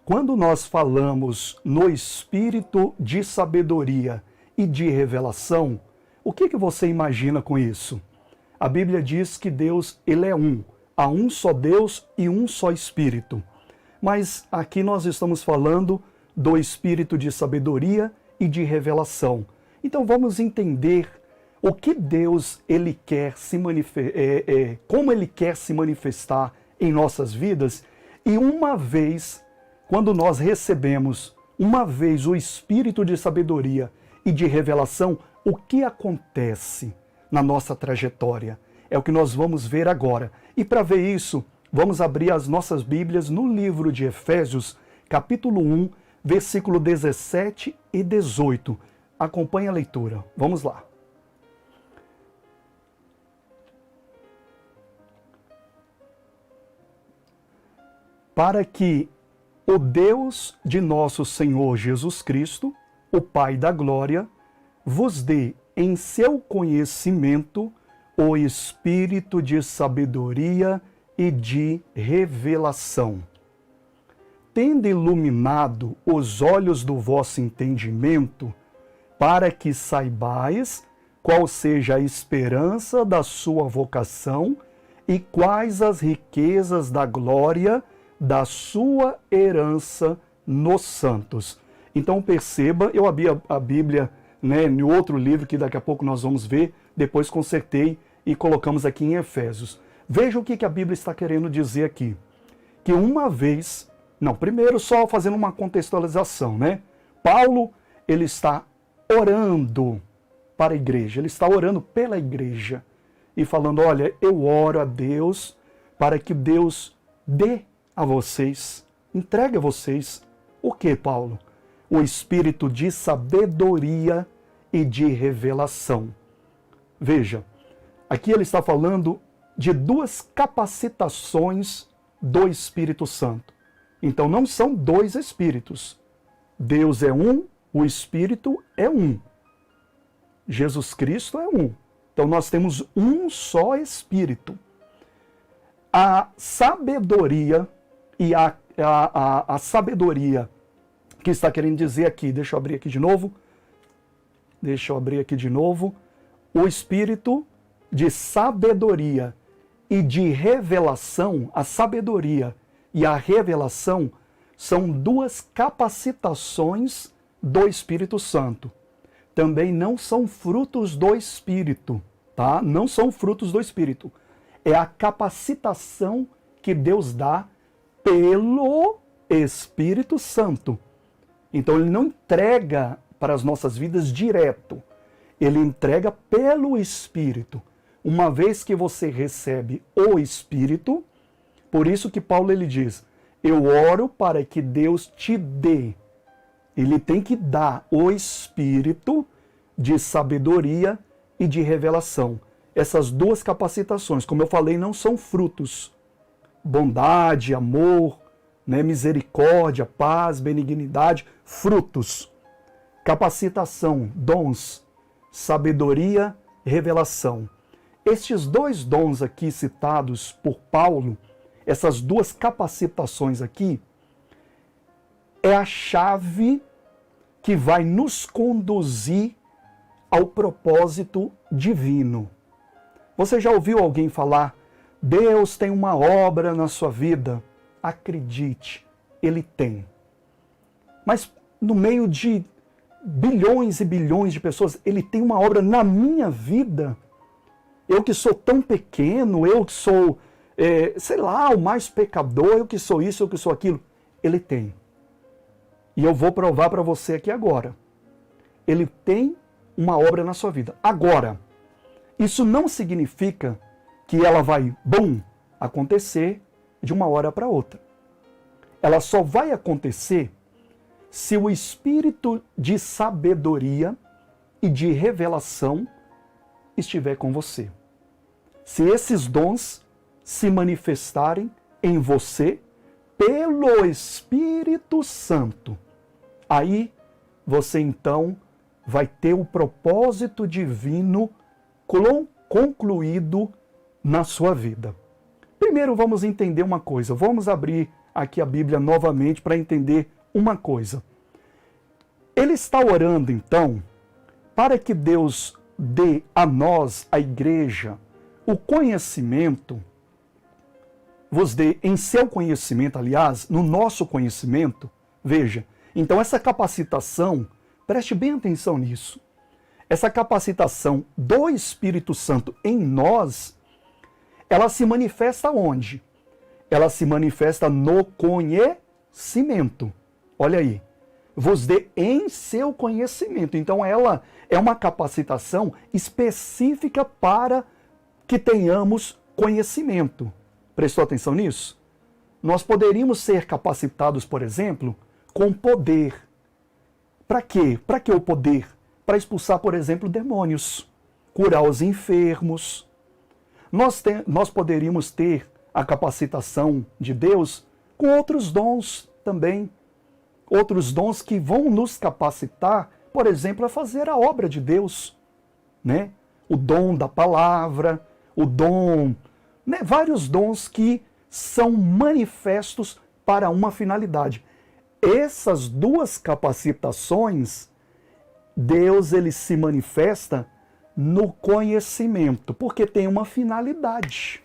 Quando nós falamos no espírito de sabedoria e de revelação, o que você imagina com isso? A Bíblia diz que Deus, ele é um. Há um só Deus e um só Espírito. Mas aqui nós estamos falando do espírito de sabedoria e de revelação. Então vamos entender o que Deus ele quer como ele quer se manifestar em nossas vidas. E uma vez, quando nós recebemos o espírito de sabedoria e de revelação, o que acontece na nossa trajetória? É o que nós vamos ver agora. E para ver isso, vamos abrir as nossas Bíblias no livro de Efésios, capítulo 1, versículo 17 e 18. Acompanhe a leitura. Vamos lá. Para que o Deus de nosso Senhor Jesus Cristo, o Pai da glória, vos dê em seu conhecimento o espírito de sabedoria e de revelação, tendo iluminado os olhos do vosso entendimento, para que saibais qual seja a esperança da sua vocação e quais as riquezas da glória da sua herança nos santos. Então perceba, eu abri a Bíblia no outro livro que daqui a pouco nós vamos ver, depois consertei e colocamos aqui em Efésios. Veja o que a Bíblia está querendo dizer aqui. Que uma vez, primeiro só fazendo uma contextualização, Paulo, ele está orando para a igreja, ele está orando pela igreja e falando, olha, eu oro a Deus para que Deus dê a vocês, entregue a vocês, o que, Paulo? O espírito de sabedoria e de revelação. Veja, aqui ele está falando de duas capacitações do Espírito Santo. Então não são dois espíritos. Deus é um, o Espírito é um. Jesus Cristo é um. Então nós temos um só Espírito. A sabedoria e a sabedoria que está querendo dizer aqui, deixa eu abrir aqui de novo, o espírito de sabedoria e de revelação, a sabedoria e a revelação são duas capacitações do Espírito Santo. Também não são frutos do Espírito, tá? Não são frutos do Espírito. É a capacitação que Deus dá pelo Espírito Santo. Então ele não entrega para as nossas vidas direto. Ele entrega pelo Espírito. Uma vez que você recebe o Espírito, por isso que Paulo ele diz, eu oro para que Deus te dê. Ele tem que dar o Espírito de sabedoria e de revelação. Essas duas capacitações, como eu falei, não são frutos. Bondade, amor, misericórdia, paz, benignidade, frutos. Capacitação, dons, sabedoria, revelação. Estes dois dons aqui citados por Paulo, essas duas capacitações aqui, é a chave que vai nos conduzir ao propósito divino. Você já ouviu alguém falar, Deus tem uma obra na sua vida? Acredite, Ele tem. Mas no meio de bilhões e bilhões de pessoas, Ele tem uma obra na minha vida? Eu que sou tão pequeno, eu que sou, o mais pecador, eu que sou isso, eu que sou aquilo. Ele tem. E eu vou provar para você aqui agora. Ele tem uma obra na sua vida. Agora, isso não significa que ela vai, acontecer de uma hora para outra. Ela só vai acontecer se o espírito de sabedoria e de revelação estiver com você. Se esses dons se manifestarem em você pelo Espírito Santo, aí você então vai ter o propósito divino concluído na sua vida. Primeiro vamos entender uma coisa, vamos abrir aqui a Bíblia novamente para entender uma coisa. Ele está orando, então, para que Deus dê a nós, a igreja, o conhecimento, vos dê em seu conhecimento, aliás, no nosso conhecimento. Veja, então essa capacitação, preste bem atenção nisso, essa capacitação do Espírito Santo em nós, ela se manifesta onde? Ela se manifesta no conhecimento. Olha aí. Vos dê em seu conhecimento. Então ela é uma capacitação específica para que tenhamos conhecimento. Prestou atenção nisso? Nós poderíamos ser capacitados, por exemplo, com poder. Para quê? Para que o poder? Para expulsar, por exemplo, demônios, curar os enfermos. Nós poderíamos ter a capacitação de Deus com outros dons também. Outros dons que vão nos capacitar, por exemplo, a fazer a obra de Deus, né? O dom da palavra, o dom, né? Vários dons que são manifestos para uma finalidade. Essas duas capacitações, Deus ele se manifesta no conhecimento, porque tem uma finalidade.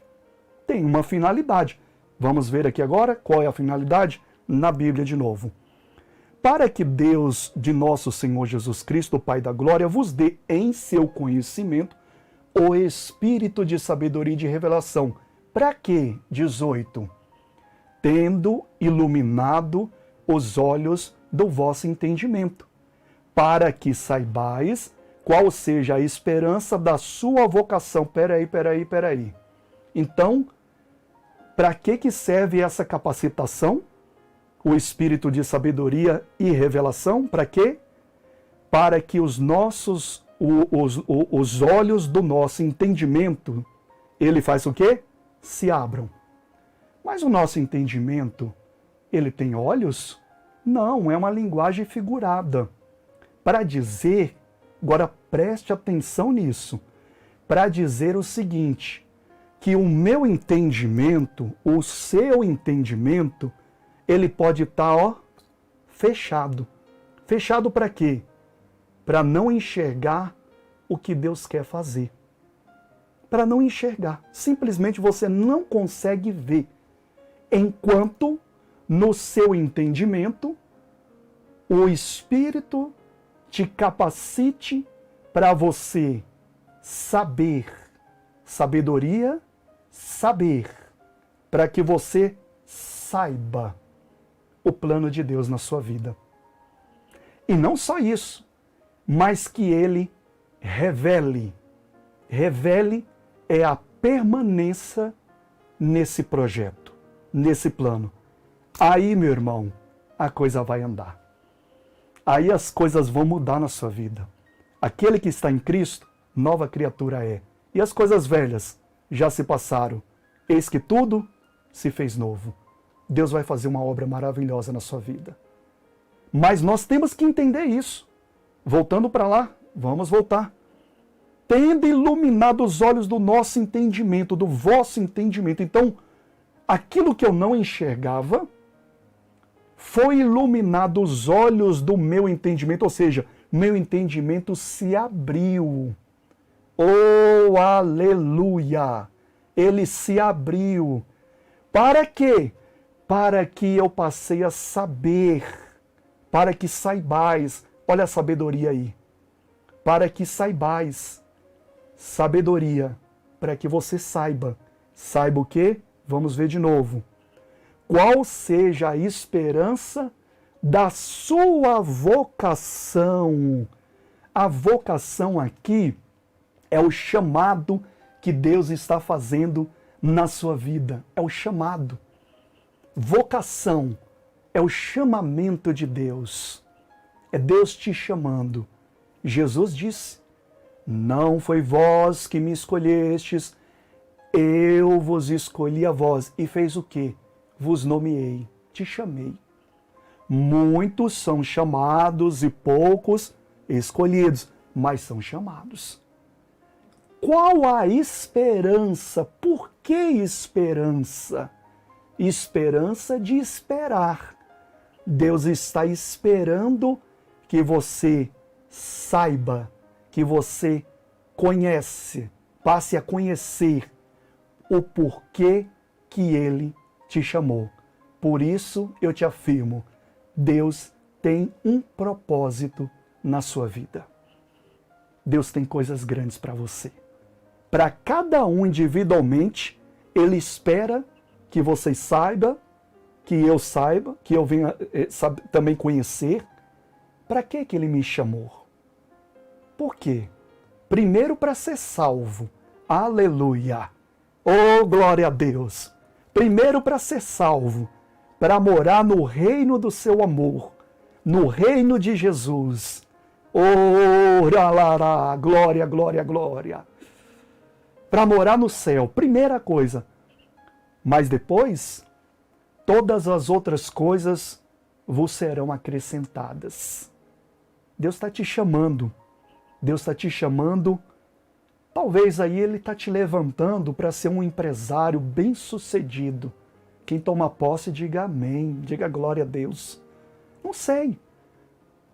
Tem uma finalidade. Vamos ver aqui agora qual é a finalidade na Bíblia de novo. Para que Deus de nosso Senhor Jesus Cristo, o Pai da Glória, vos dê em seu conhecimento o espírito de sabedoria e de revelação. Para quê? 18. Tendo iluminado os olhos do vosso entendimento, para que saibais qual seja a esperança da sua vocação. Peraí. Então, para que serve essa capacitação? O espírito de sabedoria e revelação, para quê? Para que os olhos do nosso entendimento, ele faz o quê? Se abram. Mas o nosso entendimento, ele tem olhos? Não, é uma linguagem figurada. Para dizer, agora preste atenção nisso, para dizer o seguinte, que o meu entendimento, o seu entendimento, ele pode estar, fechado. Fechado para quê? Para não enxergar o que Deus quer fazer. Para não enxergar. Simplesmente você não consegue ver. Enquanto no seu entendimento, o Espírito te capacite para você saber. Sabedoria, saber. Para que você saiba o plano de Deus na sua vida. E não só isso, mas que ele revele. Revele é a permanência nesse projeto, nesse plano. Aí, meu irmão, a coisa vai andar. Aí as coisas vão mudar na sua vida. Aquele que está em Cristo, nova criatura é. E as coisas velhas já se passaram. Eis que tudo se fez novo. Deus vai fazer uma obra maravilhosa na sua vida. Mas nós temos que entender isso. Voltando para lá, vamos voltar. Tendo iluminado os olhos do nosso entendimento, do vosso entendimento. Então, aquilo que eu não enxergava, foi iluminado os olhos do meu entendimento, ou seja, meu entendimento se abriu. Oh, aleluia! Ele se abriu. Para quê? Para que eu passei a saber, para que saibais, olha a sabedoria aí, para que saibais, sabedoria, para que você saiba. Saiba o quê? Vamos ver de novo. Qual seja a esperança da sua vocação? A vocação aqui é o chamado que Deus está fazendo na sua vida. É o chamado. Vocação é o chamamento de Deus. É Deus te chamando. Jesus disse: não foi vós que me escolhestes, eu vos escolhi a vós. E fez o quê? Vos nomeei, te chamei. Muitos são chamados e poucos escolhidos, mas são chamados. Qual a esperança? Por que esperança? esperança de esperar. Deus está esperando que você saiba, que você passe a conhecer o porquê que Ele te chamou. Por isso eu te afirmo, Deus tem um propósito na sua vida. Deus tem coisas grandes para você. Para cada um individualmente, Ele espera que você saiba, que eu saiba, que eu venha também conhecer. Para que Ele me chamou? Por quê? Primeiro, para ser salvo. Aleluia! Oh, glória a Deus! Primeiro, para ser salvo, para morar no reino do seu amor, no reino de Jesus. Oh, larará, glória, glória, glória! Para morar no céu, primeira coisa. Mas depois, todas as outras coisas vos serão acrescentadas. Deus está te chamando. Deus está te chamando. Talvez aí Ele está te levantando para ser um empresário bem-sucedido. Quem toma posse, diga amém. Diga glória a Deus. Não sei.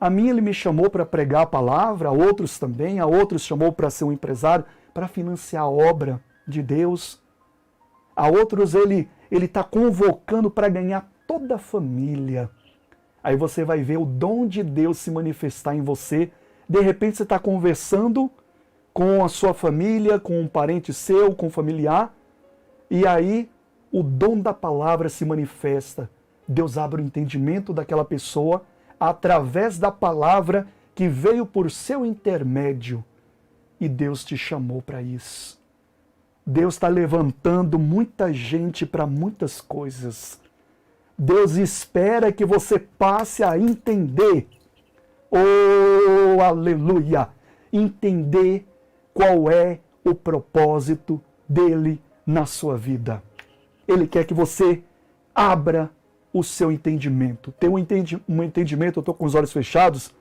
A mim Ele me chamou para pregar a palavra, a outros também. A outros chamou para ser um empresário, para financiar a obra de Deus. A outros Ele está convocando para ganhar toda a família. Aí você vai ver o dom de Deus se manifestar em você. De repente você está conversando com a sua família, com um parente seu, com um familiar, e aí o dom da palavra se manifesta. Deus abre o entendimento daquela pessoa através da palavra que veio por seu intermédio. E Deus te chamou para isso. Deus está levantando muita gente para muitas coisas. Deus espera que você passe a entender. Oh, aleluia! Entender qual é o propósito dele na sua vida. Ele quer que você abra o seu entendimento. Ter um entendimento, eu estou com os olhos fechados,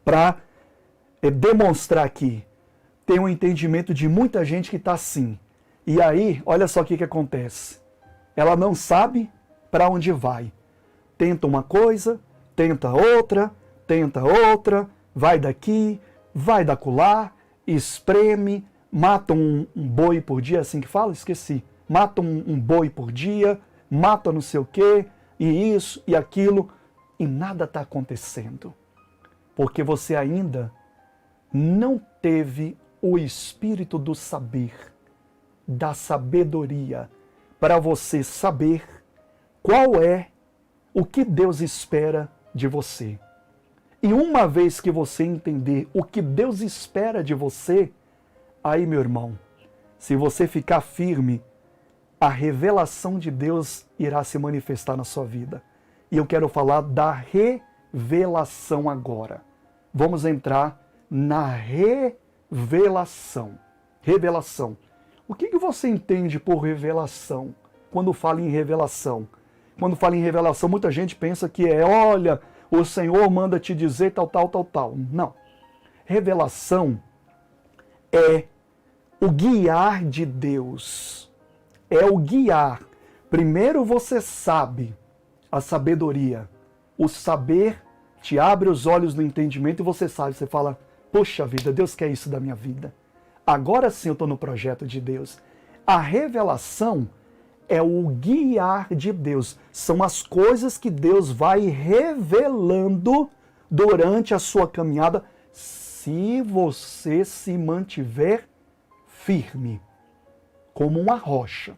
para demonstrar aqui. Tem um entendimento de muita gente que está assim. E aí, olha só o que acontece. Ela não sabe para onde vai. Tenta uma coisa, tenta outra, vai daqui, vai dacular, espreme, mata um boi por dia, assim que fala? Esqueci. Mata um boi por dia, mata não sei o quê, e isso e aquilo, e nada está acontecendo. Porque você ainda não teve o espírito do saber, da sabedoria, para você saber qual é o que Deus espera de você. E uma vez que você entender o que Deus espera de você, aí, meu irmão, se você ficar firme, a revelação de Deus irá se manifestar na sua vida. E eu quero falar da revelação agora. Vamos entrar na revelação. Revelação. O que você entende por revelação? Quando fala em revelação. Quando fala em revelação, muita gente pensa que olha, o Senhor manda te dizer tal. Não. Revelação é o guiar de Deus. É o guiar. Primeiro você sabe a sabedoria. O saber te abre os olhos no entendimento e você sabe, você fala, poxa vida, Deus quer isso da minha vida. Agora sim eu estou no projeto de Deus. A revelação é o guiar de Deus. São as coisas que Deus vai revelando durante a sua caminhada, se você se mantiver firme, como uma rocha.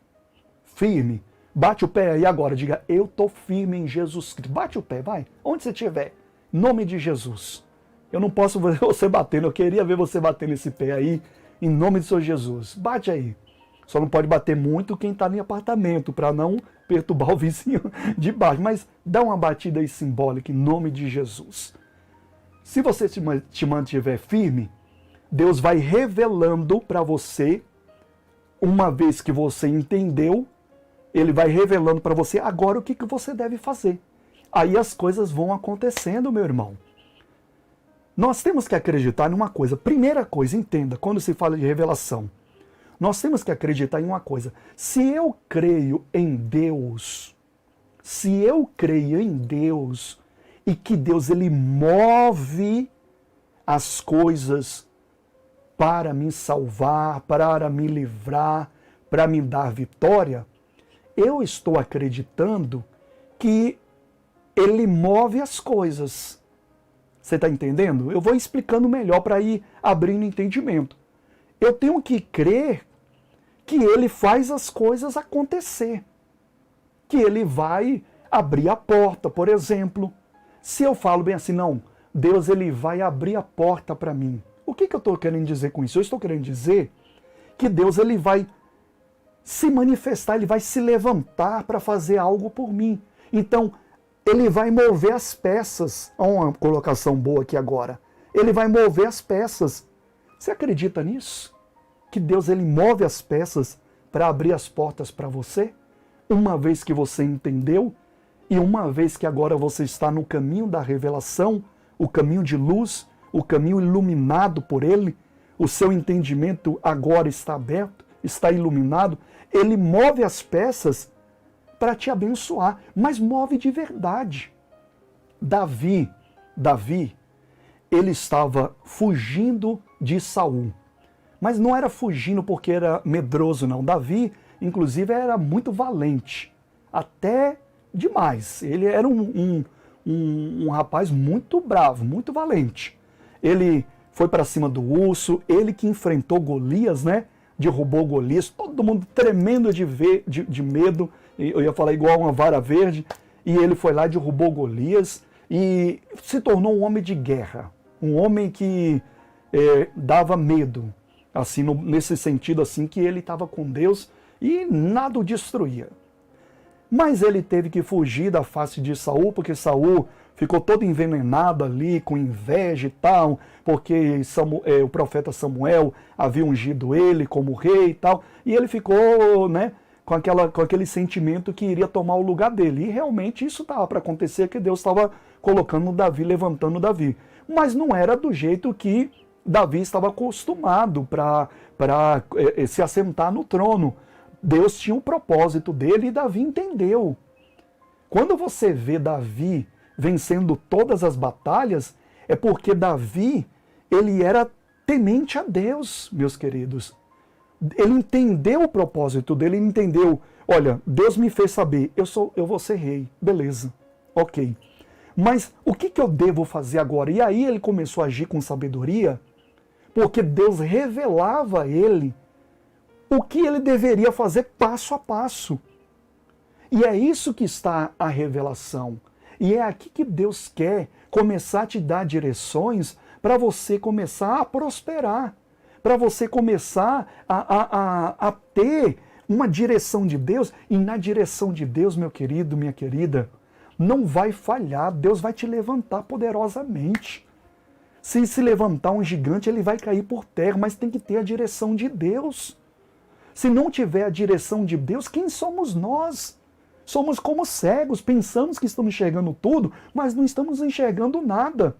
Firme. Bate o pé aí agora, diga, eu estou firme em Jesus Cristo. Bate o pé, vai, onde você estiver. Em nome de Jesus. Eu não posso ver você batendo, eu queria ver você batendo esse pé aí, em nome do Senhor Jesus. Bate aí. Só não pode bater muito quem está em apartamento, para não perturbar o vizinho de baixo. Mas dá uma batida aí simbólica em nome de Jesus. Se você te mantiver firme, Deus vai revelando para você, uma vez que você entendeu, Ele vai revelando para você agora o que você deve fazer. Aí as coisas vão acontecendo, meu irmão. Nós temos que acreditar numa coisa. Primeira coisa, entenda, quando se fala de revelação, Nós temos que acreditar em uma coisa. Se eu creio em Deus, e que Deus ele move as coisas para me salvar, para me livrar, para me dar vitória, eu estou acreditando que ele move as coisas. Você está entendendo? Eu vou explicando melhor para ir abrindo entendimento. Eu tenho que crer que ele faz as coisas acontecer. Que ele vai abrir a porta, por exemplo. Se eu falo bem assim, não, Deus ele vai abrir a porta para mim. O que eu estou querendo dizer com isso? Eu estou querendo dizer que Deus ele vai se manifestar, ele vai se levantar para fazer algo por mim. Então, ele vai mover as peças. Olha uma colocação boa aqui agora. Ele vai mover as peças. Você acredita nisso? Que Deus ele move as peças para abrir as portas para você? Uma vez que você entendeu e uma vez que agora você está no caminho da revelação, o caminho de luz, o caminho iluminado por ele, o seu entendimento agora está aberto, está iluminado, ele move as peças para te abençoar, mas move de verdade. Davi, ele estava fugindo de Saul. Mas não era fugindo porque era medroso, não. Davi, inclusive, era muito valente. Até demais. Ele era um rapaz muito bravo, muito valente. Ele foi para cima do urso, ele que enfrentou Golias, né? Derrubou Golias, todo mundo tremendo de medo. Eu ia falar igual uma vara verde. E ele foi lá, derrubou Golias e se tornou um homem de guerra. Um homem que dava medo. Assim, nesse sentido assim que ele estava com Deus e nada o destruía. Mas ele teve que fugir da face de Saul, porque Saul ficou todo envenenado ali, com inveja e tal, porque o profeta Samuel havia ungido ele como rei e tal, e ele ficou, né, com aquele sentimento que iria tomar o lugar dele. E realmente isso estava para acontecer, que Deus estava colocando Davi, levantando Davi. Mas não era do jeito que Davi estava acostumado para se assentar no trono. Deus tinha um propósito dele e Davi entendeu. Quando você vê Davi vencendo todas as batalhas, é porque Davi, ele era temente a Deus, meus queridos. Ele entendeu o propósito dele, ele entendeu, olha, Deus me fez saber, eu vou ser rei, beleza, ok. Mas o que eu devo fazer agora? E aí ele começou a agir com sabedoria, porque Deus revelava a ele o que ele deveria fazer passo a passo. E é isso que está a revelação. E é aqui que Deus quer começar a te dar direções para você começar a prosperar, para você começar a ter uma direção de Deus. E na direção de Deus, meu querido, minha querida, não vai falhar. Deus vai te levantar poderosamente. Se levantar um gigante, ele vai cair por terra, mas tem que ter a direção de Deus. Se não tiver a direção de Deus, quem somos nós? Somos como cegos, pensamos que estamos enxergando tudo, mas não estamos enxergando nada.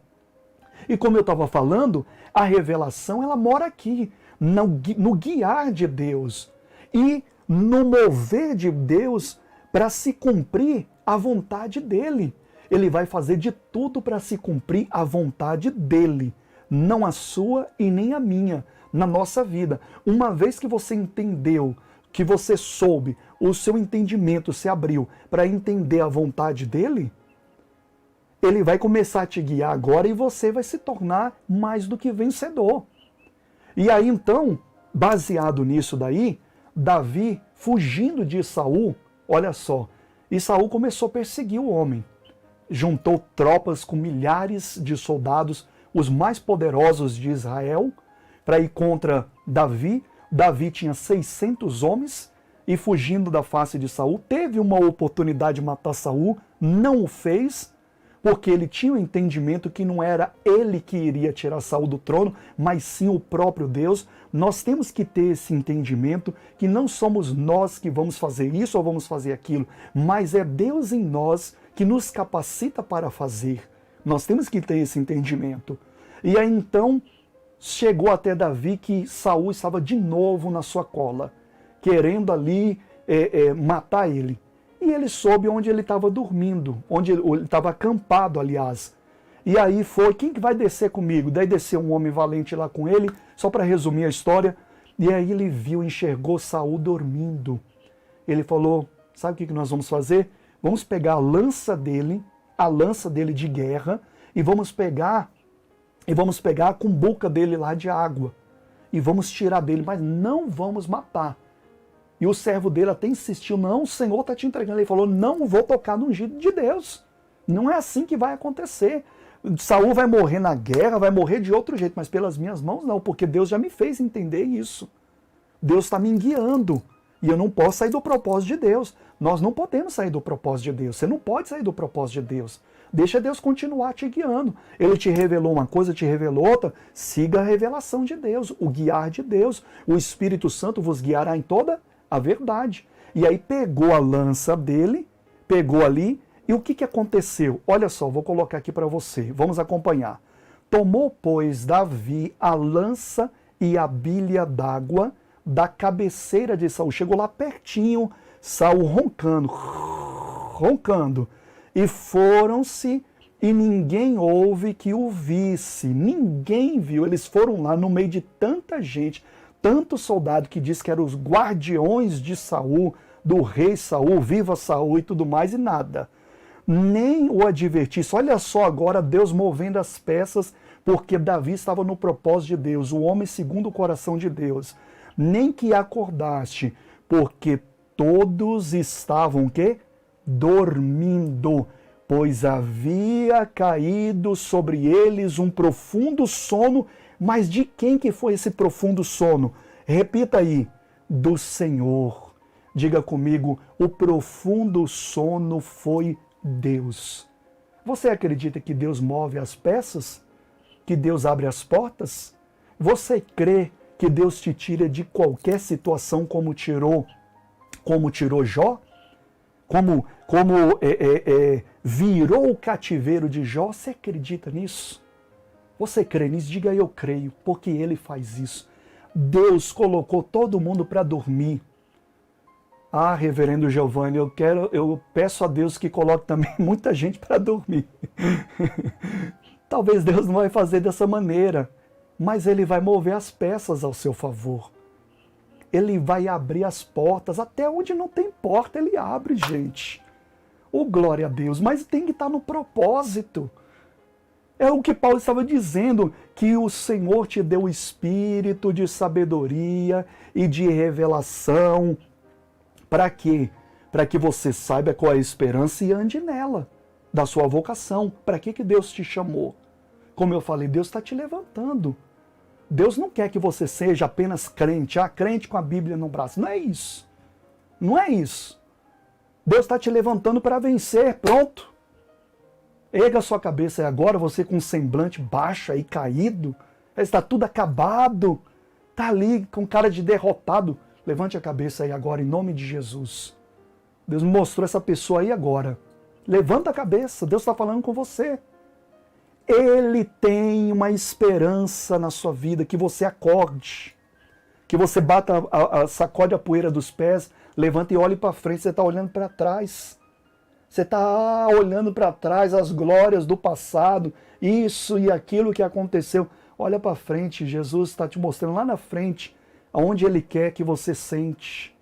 E como eu estava falando, a revelação ela mora aqui, no guiar de Deus e no mover de Deus para se cumprir a vontade dele. Ele vai fazer de tudo para se cumprir a vontade dele, não a sua e nem a minha, na nossa vida. Uma vez que você entendeu, que você soube, o seu entendimento se abriu para entender a vontade dele, ele vai começar a te guiar agora e você vai se tornar mais do que vencedor. E aí então, baseado nisso daí, Davi, fugindo de Saul, olha só, e Saul começou a perseguir o homem. Juntou tropas com milhares de soldados, os mais poderosos de Israel, para ir contra Davi. Davi tinha 600 homens e fugindo da face de Saul, teve uma oportunidade de matar Saul, não o fez, porque ele tinha o entendimento que não era ele que iria tirar Saul do trono, mas sim o próprio Deus. Nós temos que ter esse entendimento que não somos nós que vamos fazer isso ou vamos fazer aquilo, mas é Deus em nós que nos capacita para fazer. Nós temos que ter esse entendimento. E aí então, chegou até Davi que Saul estava de novo na sua cola, querendo ali matar ele. E ele soube onde ele estava dormindo, onde ele estava acampado, aliás. E aí foi, quem que vai descer comigo? Daí desceu um homem valente lá com ele, só para resumir a história. E aí ele viu, enxergou Saul dormindo. Ele falou, sabe o que nós vamos fazer? Vamos pegar a lança dele de guerra, e vamos pegar a cumbuca dele lá de água. E vamos tirar dele, mas não vamos matar. E o servo dele até insistiu, não, o Senhor está te entregando. Ele falou, não vou tocar no ungido de Deus. Não é assim que vai acontecer. Saul vai morrer na guerra, vai morrer de outro jeito, mas pelas minhas mãos não, porque Deus já me fez entender isso. Deus está me guiando e eu não posso sair do propósito de Deus. Nós não podemos sair do propósito de Deus. Você não pode sair do propósito de Deus. Deixa Deus continuar te guiando. Ele te revelou uma coisa, te revelou outra. Siga a revelação de Deus, o guiar de Deus. O Espírito Santo vos guiará em toda a verdade. E aí pegou a lança dele, pegou ali. E o que aconteceu? Olha só, vou colocar aqui para você, vamos acompanhar. Tomou, pois, Davi a lança e a bilha d'água da cabeceira de Saul. Chegou lá pertinho, Saul roncando. E foram-se, e ninguém houve que o visse. Ninguém viu. Eles foram lá no meio de tanta gente, tanto soldado que diz que eram os guardiões de Saul, do rei Saul, viva Saul e tudo mais, e nada. Nem o advertisse. Olha só agora Deus movendo as peças, porque Davi estava no propósito de Deus, o homem segundo o coração de Deus. Nem que acordaste, porque todos estavam o quê? Dormindo, pois havia caído sobre eles um profundo sono. Mas de quem que foi esse profundo sono? Repita aí, do Senhor. Diga comigo, o profundo sono foi Deus. Você acredita que Deus move as peças? Que Deus abre as portas? Você crê que Deus te tira de qualquer situação como tirou Jó? Como virou o cativeiro de Jó? Você acredita nisso? Você crê nisso? Diga eu creio, porque Ele faz isso. Deus colocou todo mundo para dormir. Ah, reverendo Giovanni, eu peço a Deus que coloque também muita gente para dormir. Talvez Deus não vai fazer dessa maneira, mas Ele vai mover as peças ao seu favor. Ele vai abrir as portas, até onde não tem porta Ele abre, gente. Oh, glória a Deus, mas tem que estar no propósito. É o que Paulo estava dizendo, que o Senhor te deu o espírito de sabedoria e de revelação. Para quê? Para que você saiba qual é a esperança e ande nela, da sua vocação. Para que Deus te chamou? Como eu falei, Deus está te levantando. Deus não quer que você seja apenas crente, crente com a Bíblia no braço. Não é isso. Não é isso. Deus está te levantando para vencer, pronto. Erga a sua cabeça aí agora, você com um semblante baixo aí, caído, está tudo acabado, está ali com cara de derrotado. Levante a cabeça aí agora, em nome de Jesus. Deus me mostrou essa pessoa aí agora. Levanta a cabeça, Deus está falando com você. Ele tem uma esperança na sua vida, que você acorde, que você bata, sacode a poeira dos pés, levanta e olhe para frente, você está olhando para trás. Você está olhando para trás as glórias do passado, isso e aquilo que aconteceu. Olha para frente, Jesus está te mostrando lá na frente, aonde Ele quer que você sente.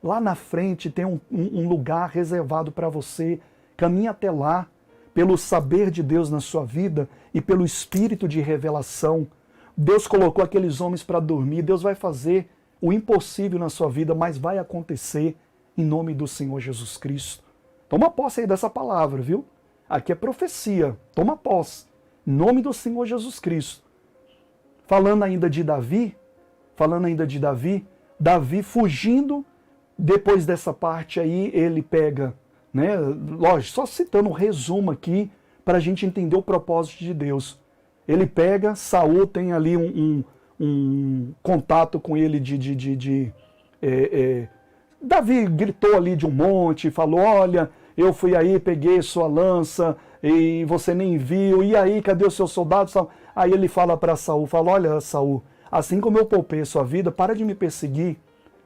Lá na frente tem um lugar reservado para você. Caminhe até lá, pelo saber de Deus na sua vida e pelo espírito de revelação. Deus colocou aqueles homens para dormir. Deus vai fazer o impossível na sua vida, mas vai acontecer em nome do Senhor Jesus Cristo. Toma posse aí dessa palavra, viu? Aqui é profecia. Toma posse. Em nome do Senhor Jesus Cristo. Falando ainda de Davi, Davi fugindo, depois dessa parte aí, ele pega, né? Lógico, só citando um resumo aqui, para a gente entender o propósito de Deus. Ele pega, Saul tem ali um contato com ele Davi gritou ali de um monte, falou, olha, eu fui aí, peguei sua lança, e você nem viu, e aí, cadê os seus soldados? Aí ele fala para Saul, fala, olha Saul, assim como eu poupei a sua vida, para de me perseguir,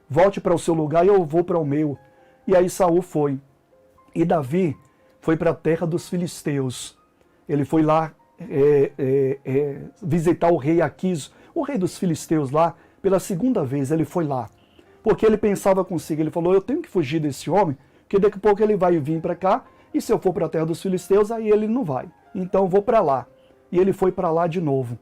volte para o seu lugar e eu vou para o meu. E aí Saul foi. E Davi foi para a terra dos filisteus. Ele foi lá visitar o rei Aquis, o rei dos filisteus lá, pela segunda vez ele foi lá. Porque ele pensava consigo, ele falou, eu tenho que fugir desse homem, porque daqui a pouco ele vai vir para cá, e se eu for para a terra dos filisteus, aí ele não vai. Então eu vou para lá. E ele foi para lá de novo.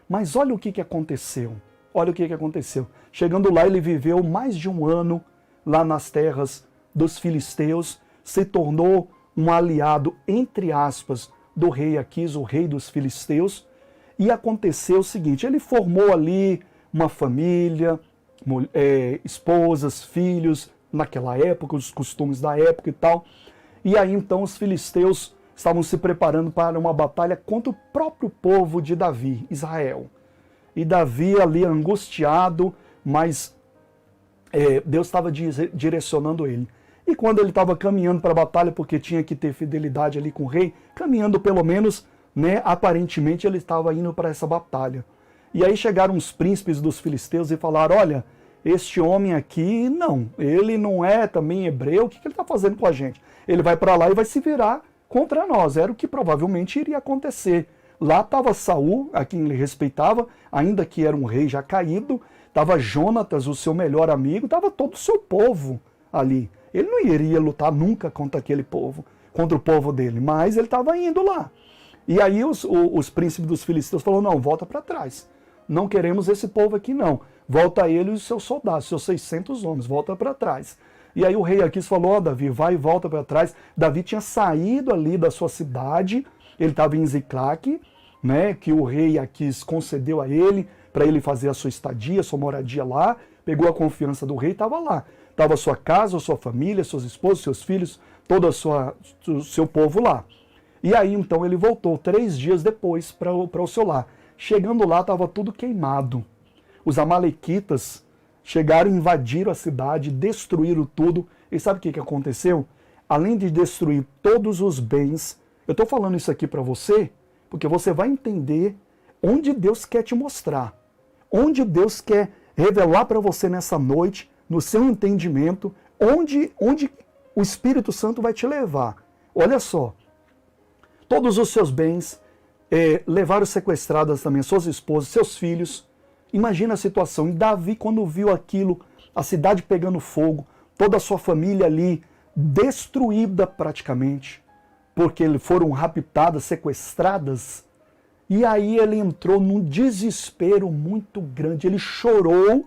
Mas olha o que aconteceu. Olha o que aconteceu. Chegando lá, ele viveu mais de um ano lá nas terras dos filisteus, se tornou um aliado, entre aspas, do rei Aquis, o rei dos filisteus, e aconteceu o seguinte, ele formou ali uma família, esposas, filhos, naquela época, os costumes da época e tal, e aí então os filisteus estavam se preparando para uma batalha contra o próprio povo de Davi, Israel. E Davi ali angustiado, mas Deus estava direcionando ele. E quando ele estava caminhando para a batalha, porque tinha que ter fidelidade ali com o rei, caminhando pelo menos, né, aparentemente ele estava indo para essa batalha. E aí chegaram os príncipes dos filisteus e falaram, olha, este homem aqui, não, ele não é também hebreu, o que ele está fazendo com a gente? Ele vai para lá e vai se virar contra nós, era o que provavelmente iria acontecer. Lá estava Saul, a quem ele respeitava, ainda que era um rei já caído, estava Jonatas, o seu melhor amigo, estava todo o seu povo ali. Ele não iria lutar nunca contra aquele povo, contra o povo dele, mas ele estava indo lá. E aí os príncipes dos filisteus falaram, não, volta para trás. Não queremos esse povo aqui não. Volta ele e os seus soldados, seus 600 homens, volta para trás. E aí o rei Aquis falou, ó, Davi, vai e volta para trás. Davi tinha saído ali da sua cidade, ele estava em Ziclague, né, que o rei Aquis concedeu a ele, para ele fazer a sua estadia, sua moradia lá, pegou a confiança do rei e estava lá. Estava a sua casa, a sua família, suas esposas, seus filhos, todo o seu povo lá. E aí então ele voltou 3 dias depois para o seu lar. Chegando lá estava tudo queimado. Os amalequitas chegaram, invadiram a cidade, destruíram tudo. E sabe o que aconteceu? Além de destruir todos os bens, eu estou falando isso aqui para você, porque você vai entender onde Deus quer te mostrar. Onde Deus quer revelar para você nessa noite, no seu entendimento, onde o Espírito Santo vai te levar. Olha só, todos os seus bens, levaram sequestradas também suas esposas, seus filhos. Imagina a situação. E Davi, quando viu aquilo, a cidade pegando fogo, toda a sua família ali destruída praticamente, porque foram raptadas, sequestradas. E aí ele entrou num desespero muito grande. Ele chorou,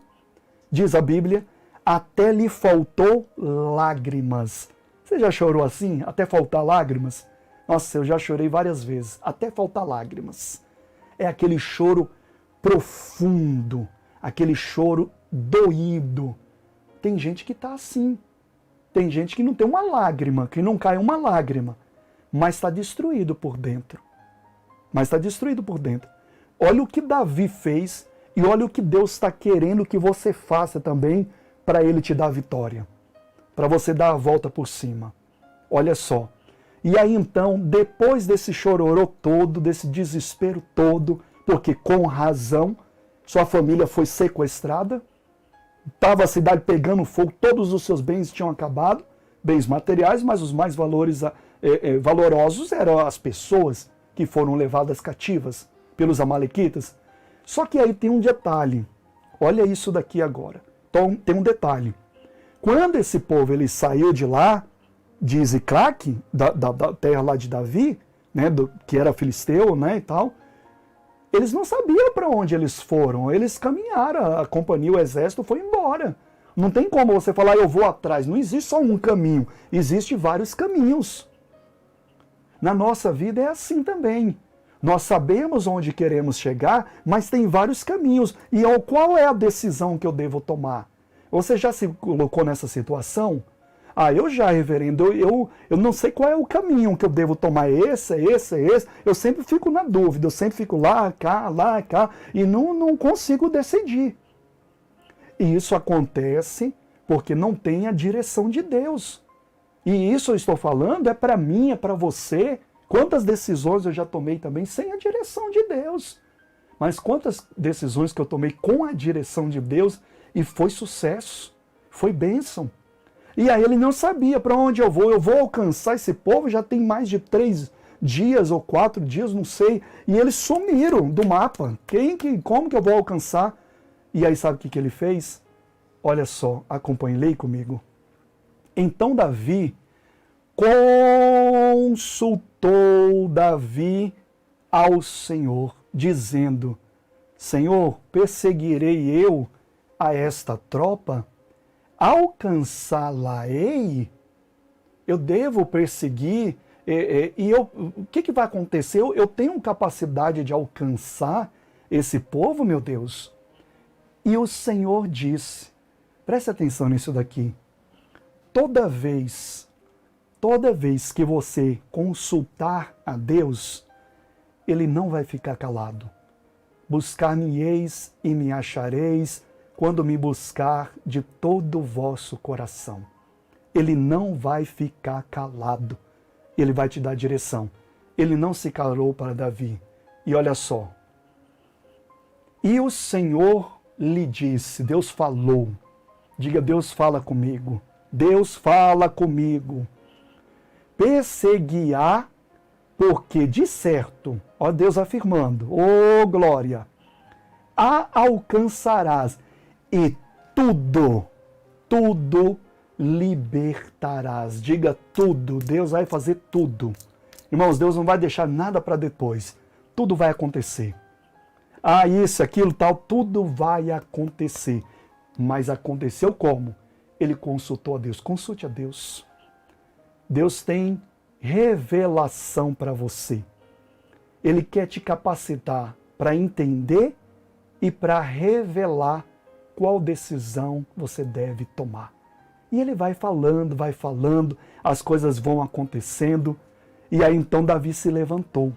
diz a Bíblia, até lhe faltou lágrimas. Você já chorou assim? Até faltar lágrimas? Nossa, eu já chorei várias vezes, até faltar lágrimas. É aquele choro profundo, aquele choro doído. Tem gente que está assim. Tem gente que não tem uma lágrima, que não cai uma lágrima, mas está destruído por dentro. Mas está destruído por dentro. Olha o que Davi fez e olha o que Deus está querendo que você faça também para Ele te dar a vitória. Para você dar a volta por cima. Olha só. E aí então, depois desse chororô todo, desse desespero todo, porque com razão, sua família foi sequestrada, estava a cidade pegando fogo, todos os seus bens tinham acabado, bens materiais, mas os mais valorosos eram as pessoas que foram levadas cativas pelos amalequitas. Só que aí tem um detalhe, olha isso daqui agora. Então tem um detalhe. Quando esse povo ele saiu de lá, de Ziclague, da terra lá de Davi, né, que era filisteu, né, e tal, eles não sabiam para onde eles foram. Eles caminharam, a companhia, o exército foi embora. Não tem como você falar, eu vou atrás. Não existe só um caminho, existe vários caminhos. Na nossa vida é assim também. Nós sabemos onde queremos chegar, mas tem vários caminhos. E qual é a decisão que eu devo tomar? Você já se colocou nessa situação? Ah, eu já, reverendo, eu não sei qual é o caminho que eu devo tomar, esse. Eu sempre fico na dúvida, eu sempre fico lá, cá, e não consigo decidir. E isso acontece porque não tem a direção de Deus. E isso eu estou falando é para mim, é para você. Quantas decisões eu já tomei também sem a direção de Deus. Mas quantas decisões que eu tomei com a direção de Deus e foi sucesso, foi bênção. E aí ele não sabia para onde eu vou alcançar esse povo, já tem mais de 3 dias ou 4 dias, não sei, e eles sumiram do mapa. Como que eu vou alcançar? E aí sabe o que ele fez? Olha só, acompanhe comigo. Então Davi consultou Davi ao Senhor, dizendo: Senhor, perseguirei eu a esta tropa? Alcançá-la-ei? Eu devo perseguir? O que vai acontecer? Eu tenho capacidade de alcançar esse povo, meu Deus? E o Senhor disse, preste atenção nisso daqui, toda vez que você consultar a Deus, Ele não vai ficar calado. Buscar-me-eis e me achareis, quando me buscar de todo o vosso coração. Ele não vai ficar calado. Ele vai te dar direção. Ele não se calou para Davi. E olha só. E o Senhor lhe disse, Deus falou. Diga, Deus fala comigo. Deus fala comigo. Perseguirá, porque de certo, ó Deus afirmando, ô glória, a alcançarás e tudo libertarás. Diga tudo, Deus vai fazer tudo. Irmãos, Deus não vai deixar nada para depois. Tudo vai acontecer. Isso, aquilo, tal, tudo vai acontecer. Mas aconteceu como? Ele consultou a Deus. Consulte a Deus. Deus tem revelação para você. Ele quer te capacitar para entender e para revelar qual decisão você deve tomar. E ele vai falando, as coisas vão acontecendo. E aí então Davi se levantou.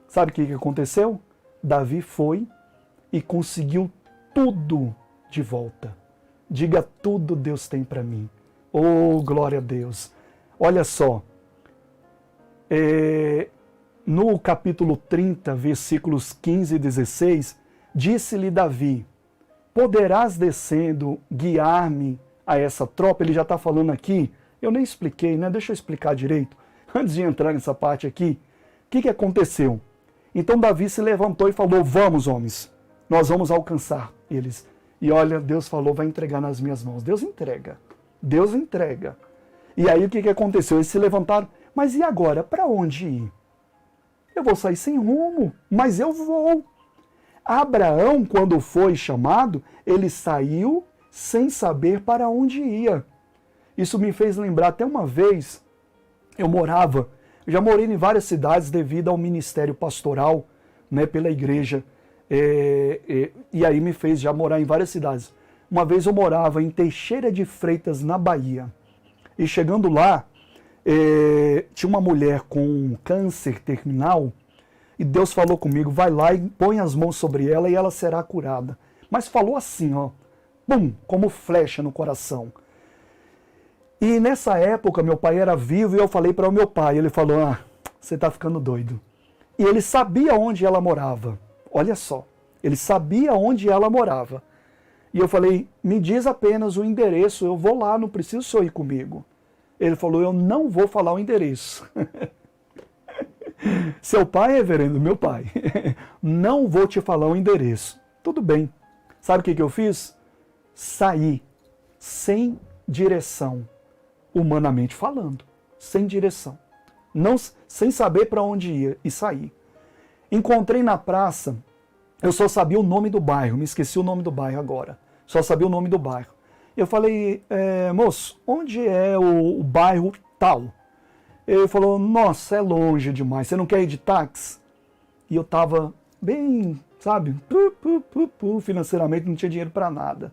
Sabe o que aconteceu? Davi foi e conseguiu tudo de volta. Diga, tudo Deus tem para mim. Oh, glória a Deus. Olha só, no capítulo 30, versículos 15 e 16, disse-lhe Davi, poderás descendo guiar-me a essa tropa? Ele já está falando aqui, eu nem expliquei, né? Deixa eu explicar direito, antes de entrar nessa parte aqui. O que aconteceu? Então Davi se levantou e falou, vamos homens, nós vamos alcançar eles. E olha, Deus falou, vai entregar nas minhas mãos. Deus entrega. Deus entrega. E aí o que aconteceu? Eles se levantaram, mas e agora? Para onde ir? Eu vou sair sem rumo, mas eu vou. Abraão, quando foi chamado, ele saiu sem saber para onde ia. Isso me fez lembrar até uma vez, eu já morei em várias cidades devido ao ministério pastoral, né, pela igreja. E aí me fez já morar em várias cidades. Uma vez eu morava em Teixeira de Freitas, na Bahia. E chegando lá, tinha uma mulher com câncer terminal, e Deus falou comigo, vai lá e põe as mãos sobre ela e ela será curada. Mas falou assim, ó, bum, como flecha no coração. E nessa época meu pai era vivo e eu falei para o meu pai, ele falou, você está ficando doido. E ele sabia onde ela morava. Olha só, ele sabia onde ela morava. E eu falei, me diz apenas o endereço, eu vou lá, não preciso o senhor ir comigo. Ele falou, eu não vou falar o endereço. Seu pai, reverendo, meu pai, não vou te falar o endereço. Tudo bem. Sabe o que eu fiz? Saí sem direção, humanamente falando, sem direção. Sem saber para onde ia, e saí. Encontrei na praça, eu só sabia o nome do bairro, me esqueci o nome do bairro agora, só sabia o nome do bairro. Eu falei, moço, onde é o bairro tal? Ele falou, nossa, é longe demais, você não quer ir de táxi? E eu estava bem, sabe, financeiramente não tinha dinheiro para nada.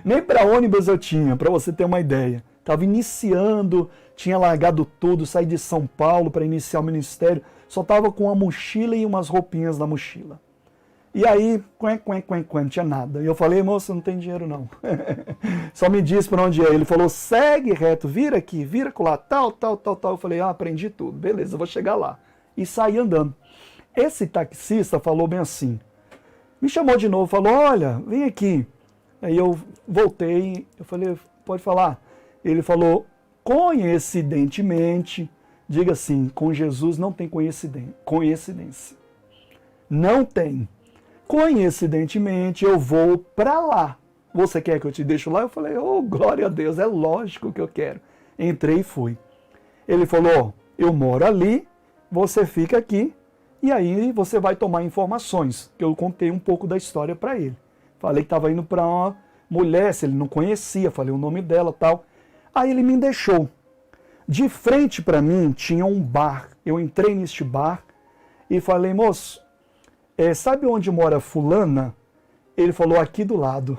Nem para ônibus eu tinha, para você ter uma ideia. Estava iniciando, tinha largado tudo, saí de São Paulo para iniciar o ministério, só estava com uma mochila e umas roupinhas na mochila. E aí, não tinha nada. E eu falei, moça, não tem dinheiro não. Só me diz para onde é. Ele falou, segue reto, vira aqui, vira lá, tal. Eu falei, aprendi tudo, beleza, vou chegar lá. E saí andando. Esse taxista falou bem assim, Me chamou de novo, falou, olha, vem aqui. Aí eu voltei, eu falei, pode falar. Ele falou, coincidentemente, diga assim, com Jesus não tem coincidência. Não tem. Coincidentemente, eu vou para lá. Você quer que eu te deixe lá? Eu falei, oh, glória a Deus, é lógico que eu quero. Entrei e fui. Ele falou, eu moro ali, você fica aqui, e aí você vai tomar informações. Que eu contei um pouco da história para ele. Falei que estava indo para uma mulher, se ele não conhecia, falei o nome dela e tal. Aí ele me deixou. De frente para mim tinha um bar. Eu entrei neste bar e falei, moço, sabe onde mora fulana? Ele falou, aqui do lado.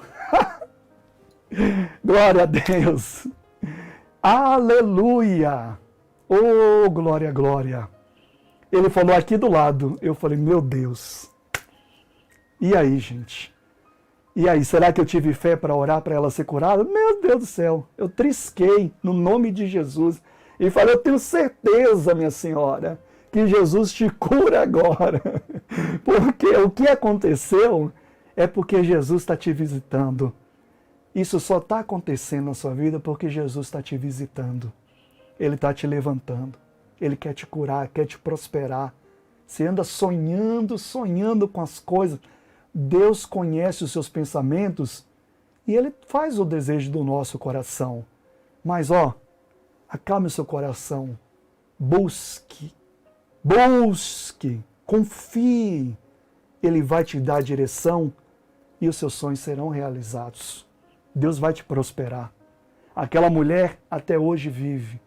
Glória a Deus. Aleluia. Oh, glória, glória. Ele falou, aqui do lado. Eu falei, meu Deus. E aí, gente? E aí, será que eu tive fé para orar para ela ser curada? Meu Deus do céu. Eu trisquei no nome de Jesus. E falei, eu tenho certeza, minha senhora, que Jesus te cura agora. Porque o que aconteceu é porque Jesus está te visitando. Isso só está acontecendo na sua vida porque Jesus está te visitando. Ele está te levantando. Ele quer te curar, quer te prosperar. Você anda sonhando com as coisas. Deus conhece os seus pensamentos e Ele faz o desejo do nosso coração. Mas, acalme o seu coração. Busque, confie. Ele vai te dar direção e os seus sonhos serão realizados. Deus vai te prosperar. Aquela mulher até hoje vive.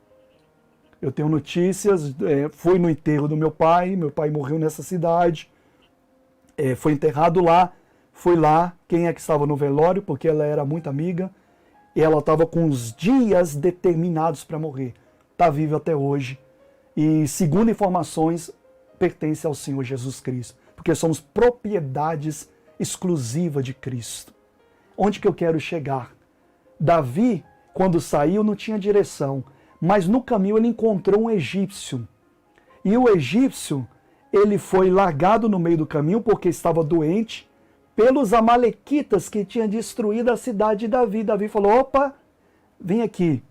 Eu tenho notícias, fui no enterro do meu pai morreu nessa cidade, foi enterrado lá, fui lá, quem é que estava no velório, porque ela era muito amiga, e ela estava com os dias determinados para morrer. Está viva até hoje, e segundo informações, pertence ao Senhor Jesus Cristo, porque somos propriedades exclusivas de Cristo. Onde que eu quero chegar? Davi, quando saiu, não tinha direção, mas no caminho ele encontrou um egípcio. E o egípcio, ele foi largado no meio do caminho porque estava doente pelos amalequitas que tinham destruído a cidade de Davi. Davi falou, opa, vem aqui.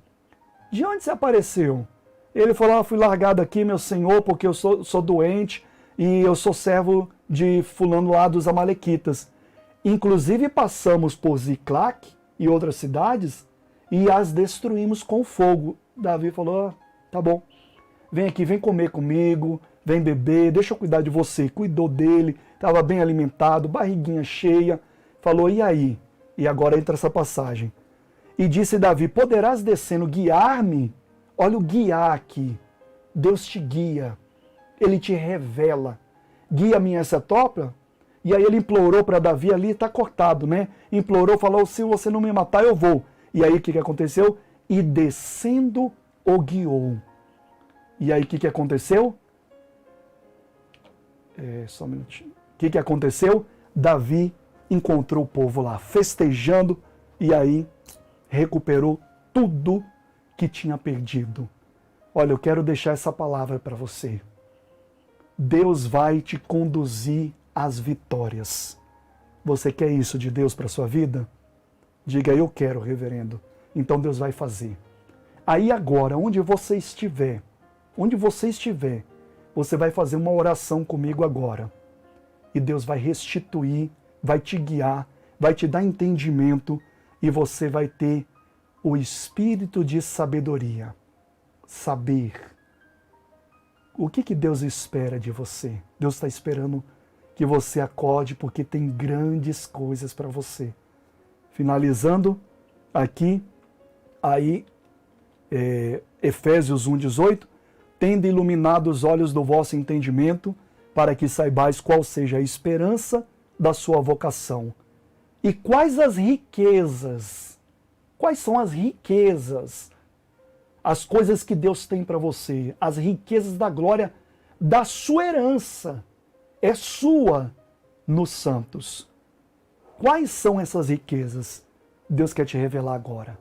De onde você apareceu? Ele falou, fui largado aqui, meu senhor, porque eu sou doente e eu sou servo de fulano lá dos amalequitas. Inclusive passamos por Ziclac e outras cidades e as destruímos com fogo. Davi falou, tá bom, vem aqui, vem comer comigo, vem beber, deixa eu cuidar de você. Cuidou dele, estava bem alimentado, barriguinha cheia. Falou, e aí? E agora entra essa passagem. E disse Davi, poderás descendo guiar-me? Olha o guiar aqui. Deus te guia, Ele te revela. Guia-me essa topa? E aí ele implorou para Davi, ali está cortado, né? Implorou, falou, se você não me matar, eu vou. E aí o que aconteceu? E descendo o guiou. E aí o que aconteceu? Só um minutinho. O que aconteceu? Davi encontrou o povo lá festejando e aí recuperou tudo que tinha perdido. Olha, eu quero deixar essa palavra para você. Deus vai te conduzir às vitórias. Você quer isso de Deus para a sua vida? Diga, eu quero, reverendo. Então Deus vai fazer. Aí agora, onde você estiver, você vai fazer uma oração comigo agora. E Deus vai restituir, vai te guiar, vai te dar entendimento e você vai ter o espírito de sabedoria. Saber. O que Deus espera de você? Deus está esperando que você acorde porque tem grandes coisas para você. Finalizando aqui, aí, Efésios 1,18, tendo iluminado os olhos do vosso entendimento, para que saibais qual seja a esperança da sua vocação. E quais as riquezas? Quais são as riquezas? As coisas que Deus tem para você, as riquezas da glória da sua herança, é sua nos santos. Quais são essas riquezas? Deus quer te revelar agora.